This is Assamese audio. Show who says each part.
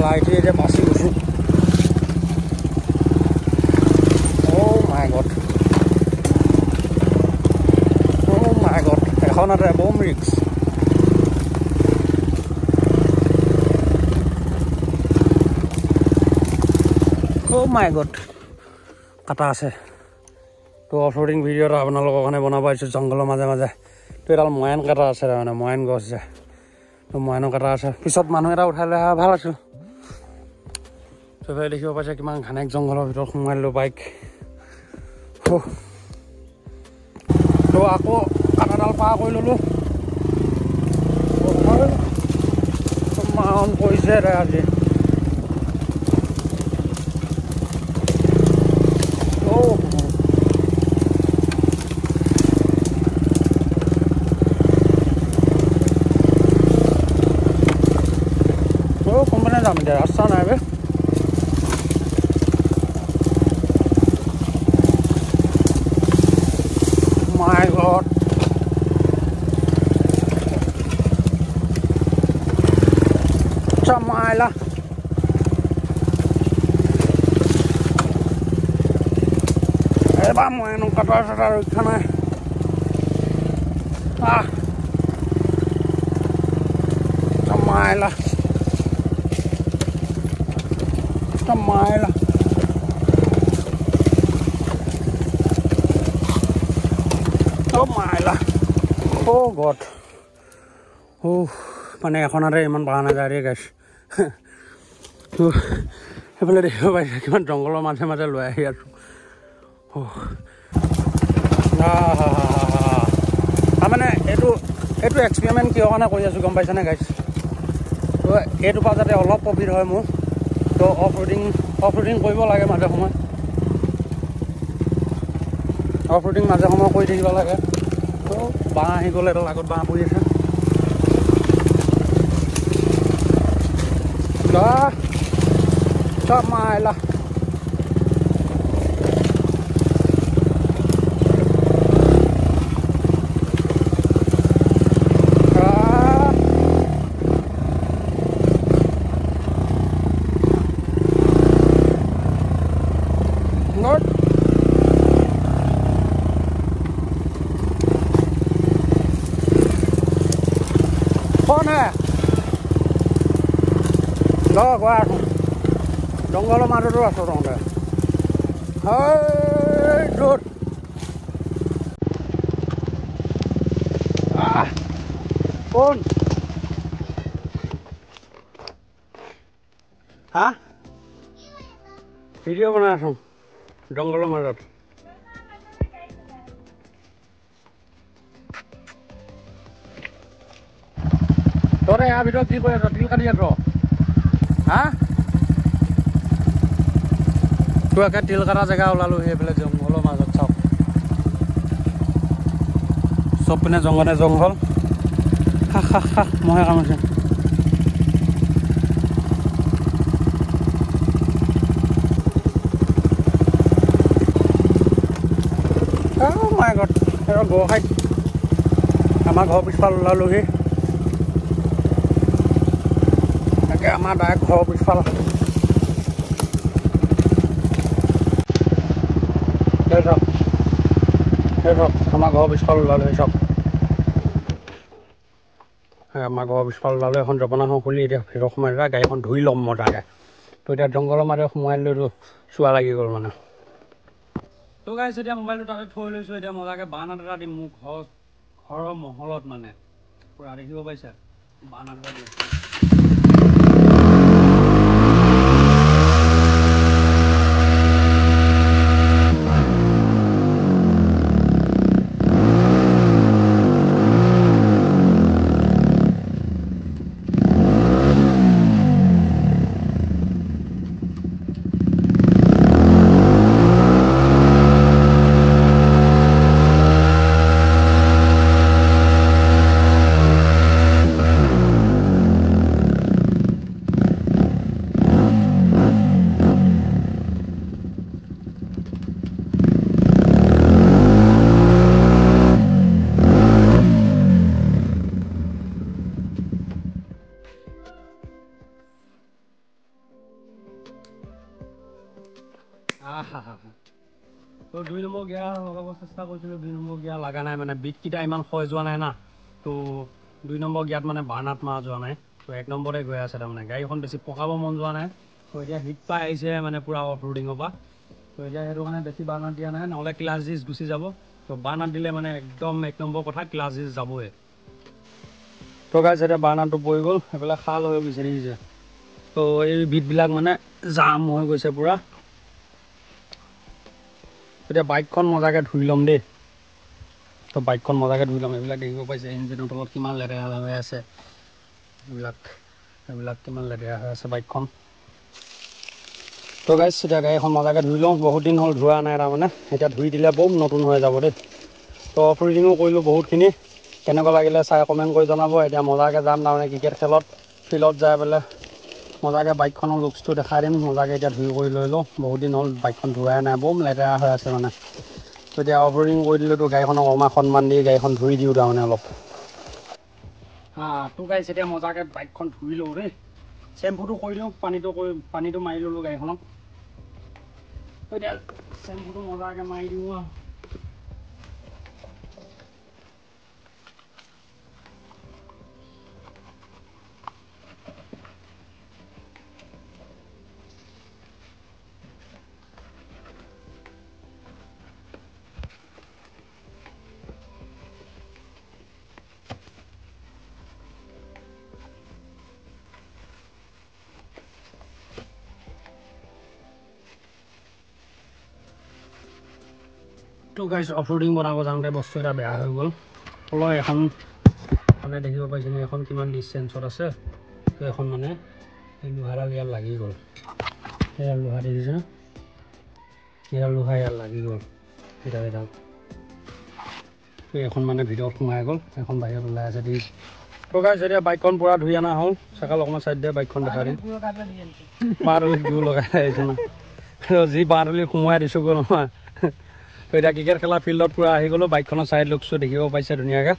Speaker 1: লাইটে এতিয়া বাচি গৈছোঁ মাই গড এখনতে বম ৰিক্স মাই গড কাটা আছে তো অফৰোডিং ভিডিঅ' এটা আপোনালোকৰ কাৰণে বনাব আহিছোঁ জংঘলৰ মাজে মাজে তো এডাল ময়ান কাটা আছে তাৰমানে ময়ান গছ যে তো ময়ানো কাটা আছে পিছত মানুহ এটা উঠাই লৈ অহা ভাল আছিল চবেই দেখিব পাইছে কিমান ঘানেক জংঘলৰ ভিতৰত সোমাই দিলোঁ বাইক তো আকৌ কাটাডাল পাৰ কৰি ল'লোঁ মাউন পৰিছে আজি কোম্পানী যাম এতিয়া ৰাস্তা নাই বে মাই গড চামাইলা এবাৰ মই এনো কাটা চাটা ৰক্ষা নাই চামাইলা Maila. Oh Maila. Oh God. মানে এখন আৰু ইমান পাৰা নাযায় ৰে গাইছ তো সেইফালে দেখিব পাইছে কিমান জংঘলৰ মাজে মাজে লৈ আহি আছোঁ তাৰমানে এইটো এক্সপেৰিমেণ্ট কিহৰ কাৰণে কৰি আছোঁ গম পাইছেনে গাইছ তো এইটোৰ পৰা যাতে অলপ প্ৰফিট হয় মোৰ তো অফৰোডিং কৰিব লাগে মাজে সময় অফৰোডিং মাজে সময় কৰি থাকিব লাগে তো বাঁহ আহি গ'লে এডাল আগত বাঁহ পৰি আছে চব মাইলা কোৱা জংঘলৰ মাজতো আছোঁ তহঁতে য'ত কোন হা ভিডিঅ' বনাই আছোঁ জংঘলৰ মাজত তহঁতে ইয়াৰ ভিতৰত কি কৰি আছ তিল কাটি আছ হা তোৰ একে তিল কটা জেগা ওলালোঁ সেইফালে জংঘলৰ মাজত চাওক চব পিনে জংঘল মহে কামুৰিছে মাই গড গৰু খাই আমাৰ ঘৰৰ পিছফাল ওলালোহি তাকে আমাৰ ডাইৰেক্ট ঘৰৰ পিছফাল আমাৰ ঘৰৰ পিছফাল ওলালো চব আমাৰ ঘৰৰ পিছফাল ওলালো এখন জপনাখন খুলি এতিয়া ভিতৰ সোমাই যায় গাড়ীখন ধুই ল'ম মজাকৈ তো এতিয়া জংঘলৰ মাজে সোমাই দিলোঁ চোৱা লাগি গ'ল মানে তো গাইছ এতিয়া মোবাইলটো তাতে থৈ লৈছোঁ এতিয়া মজাকৈ বান এটা দিম মোৰ ঘৰৰ মহলত মানে পূৰা দেখিব পাইছা বান এটা দিম নম্বৰ গিয়াৰ লগাব চেষ্টা কৰিছিলোঁ, 2 নম্বৰ গিয়াৰ লগা নাই, মানে বিটকেইটা ইমান ক্ষয় যোৱা নাই না, তো 2 নম্বৰ গিয়াৰত মানে বাৰ্ণাত মাৰা যোৱা নাই, তো 1 নম্বৰে গৈ আছে। তাৰমানে গাড়ীখন বেছি পকাব মন যোৱা নাই, তো এতিয়া হিট পাই আহিছে মানে পূৰা অফ ৰোডিঙৰ পৰা, তো এতিয়া সেইটো কাৰণে বেছি বাৰ্ণাত দিয়া নাই, নহ'লে ক্লাছ গুচি যাব। তো বাৰ্ণাত দিলে মানে একদম 1 নম্বৰ কথা, ক্লাছ যাবই। তো গাইছ এতিয়া বাৰ্ণাৰটো পৰি গ'ল, সেইফালে খাল হৈ বিচাৰি দিছে, তো এই বিটবিলাক মানে জাম হৈ গৈছে পূৰা। এতিয়া বাইকখন মজাকৈ ধুই ল'ম দেই, তো বাইকখন মজাকৈ ধুই ল'ম। এইবিলাক দেখিব পাইছে ইঞ্জিনৰ তলত কিমান লেতেৰা হৈ আছে, এইবিলাক কিমান লেতেৰা হৈ আছে বাইকখন। তো গাইছ এতিয়া গাড়ীখন মজাকৈ ধুই লওঁ, বহুত দিন হ'ল ধোৱা নাই তাৰমানে, এতিয়া ধুই দিলে বম নতুন হৈ যাব দেই। তো অফ ৰোডিঙো কৰিলোঁ বহুতখিনি, কেনেকুৱা লাগিলে চাই কমেণ্ট কৰি জনাব। এতিয়া মজাকৈ যাম তাৰমানে ক্ৰিকেট খেলত, ফিল্ডত যাই পেলাই মজাকৈ বাইকখনৰ লুকছটো দেখাই দিম। মজাকৈ এতিয়া ধুই কৰি লৈ লওঁ, বহুত দিন হ'ল বাইকখন ধোৱাই নাই, বম লেতেৰা হৈ আছে মানে। তো এতিয়া অফ ৰোডিং কৰি দিলোঁ, তো গাড়ীখনক অকণমান সন্মান দি গাড়ীখন ধুই দিওঁ তাৰমানে অলপ। তো গাইছ এতিয়া মজাকৈ বাইকখন ধুই লওঁ দেই, চেম্পুটো কৰি দিওঁ, পানীটো মাৰি ল'লোঁ গাড়ীখনক। এতিয়া চেম্পুটো মজাকৈ মাৰি দিওঁ আৰু। তো গাইছ অফ ৰোডিং বনাব যাওঁতে বস্তু এটা বেয়া হৈ গ'ল, তলৰ এখন মানে দেখিব পাইছেনে, এখন কিমান ডিষ্টেঞ্চত আছে, তো এখন মানে এই লোহাডাল ইয়াত লাগি গ'ল, সেইডাল লোহা দেখিছে, সেইডাল লোহা ইয়াত লাগি গ'ল, এডাল তো এখন মানে ভিতৰত সোমাই গ'ল, এখন বাহিৰত ওলাই আছে দি। তো গাইছ এতিয়া বাইকখন পূৰা ধুই অনা হ'ল, চাকাল অকণমান চাইড দিয়ে বাইকখন দেখা দিম, বাঁহডালিত গৰু লগাই আহিছোঁ না, যি বাঁহডালি সোমোৱাই দিছোঁ গ'ল নহয়। তো এতিয়া ক্ৰিকেট খেলা ফিল্ডত পূৰা আহি গ'লোঁ, বাইকখনৰ চাইড লুকছটো দেখিব পাইছে ধুনীয়াকৈ।